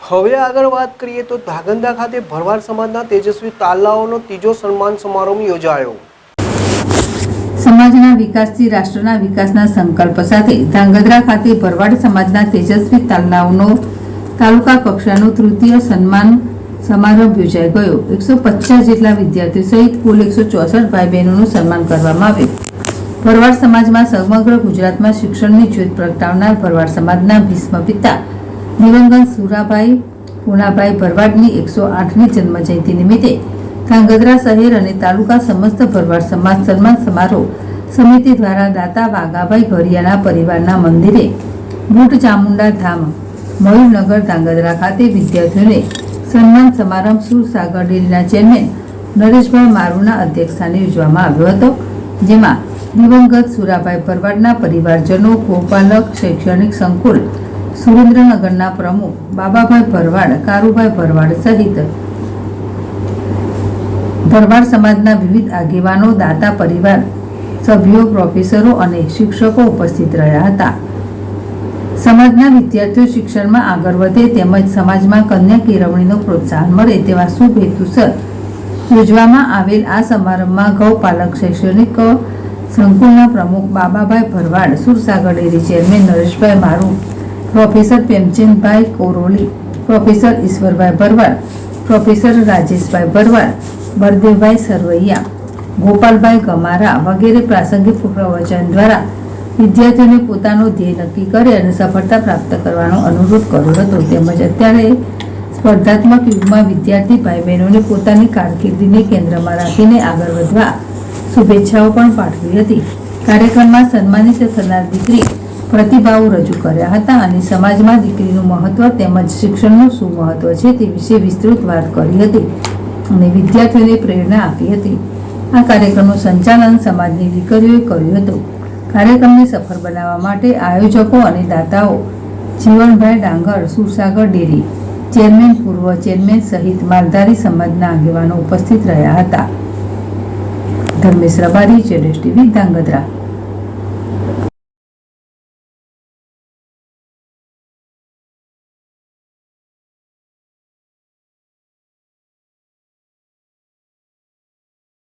હવે આગળ વાત કરીએ તો ધાંગધ્રા ખાતે ભરવાડ સમાજના તેજસ્વી તાલાઓનો ત્રીજો સન્માન સમારોહ યોજાયો। સમાજના વિકાસથી રાષ્ટ્રના વિકાસના સંકલ્પ સાથે ધાંગધ્રા ખાતે ભરવાડ સમાજના તેજસ્વી તાલાઓનો તાલુકા કક્ષાનો તૃતીય સન્માન સમારંભ યોજાઈ ગયો। 150 જેટલા વિદ્યાર્થીઓ સહિત કુલ 164 ભાઈ બહેનોનું સન્માન કરવામાં આવ્યું। ભરવાડ સમાજમાં સમગ્ર ગુજરાતમાં શિક્ષણની જ્યોત પ્રગટાવનાર ભરવાડ સમાજના ભીષ્મ પિતા દિવંગત સુરાભાઈ પૂનાભાઈ ભરવાડની 108મી જન્મજયંતિ નિમિત્તે ધાંગધ્રા શહેર અને તાલુકા સમસ્ત ભરવાડ સમાજ સન્માન સમારોહ સમિતિ દ્વારા દાતા વાઘાભાઈ ઘરિયાના પરિવારના મંદિરે બુટ ચામુંડા ધામ મયુરનગર ધાંગધ્રા ખાતે વિદ્યાર્થીઓને સન્માન સમારંભ સુરસાગર ડેરીના ચેરમેન નરેશભાઈ મારુના અધ્યક્ષસ્થાને યોજવામાં આવ્યો હતો, જેમાં દિવંગત સુરાભાઈ ભરવાડના પરિવારજનો, ગોપાલક શૈક્ષણિક સંકુલ સુરેન્દ્રનગરના પ્રમુખ બાબાભાઈ ભરવાડ, કારુભાઈ ભરવાડ સહિત ભરવાડ સમાજના વિવિધ આગેવાનો, દાતા પરિવાર સભ્યો, પ્રોફેસરો અને શિક્ષકો ઉપસ્થિત રહ્યા હતા। સમાજના વિદ્યાર્થીઓ શિક્ષણમાં આગળ વધે તેમજ સમાજમાં કન્યા કેળવણીનો પ્રોત્સાહન મળે તેવા શુભ હેતુસર યોજવામાં આવેલ આ સમારંભમાં ગૌપાલક શૈક્ષણિક સંકુલના પ્રમુખ બાબાભાઈ ભરવાડ, સુરસાગર ડેરી ચેરમેન નરેશભાઈ મારુ, પ્રોફેસર પ્રેમચંદભાઈ કોરોલી, પ્રોફેસર ઈશ્વરભાઈ ભરવાડ, પ્રોફેસર રાજેશભાઈ ભરવાડ, બળદેવભાઈ સરવૈયા, ગોપાલભાઈ ગમારા વગેરે પ્રાસંગિક પ્રવચન દ્વારા વિદ્યાર્થીઓને પોતાનો ધ્યેય નક્કી કરે અને સફળતા પ્રાપ્ત કરવાનો અનુરોધ કર્યો હતો। તેમજ અત્યારે સ્પર્ધાત્મક યુગમાં વિદ્યાર્થી ભાઈ બહેનોને પોતાની કારકિર્દીને કેન્દ્રમાં રાખીને આગળ વધવા શુભેચ્છાઓ પણ પાઠવી હતી। કાર્યક્રમમાં સન્માનિત થનાર દીકરી પ્રતિભાવો રજૂ કર્યા હતા અને સમાજમાં દીકરીનું મહત્વ તેમજ શિક્ષણનું શું મહત્વ છે તે વિશે વિસ્તૃત વાત કરી હતી અને વિદ્યાર્થીઓને પ્રેરણા આપી હતી। આ કાર્યક્રમનું સંચાલન સમાજની દીકરીઓએ કર્યું હતું। કાર્યક્રમને સફળ બનાવવા માટે આયોજકો અને દાતાઓ જીવનભાઈ ડાંગર, સુરસાગર ડેરી ચેરમેન, પૂર્વ ચેરમેન સહિત માલધારી સમાજના આગેવાનો ઉપસ્થિત રહ્યા હતા। ધર્મેશ રબારી, જેડેશ ટીવી, ધાંગધ્રા।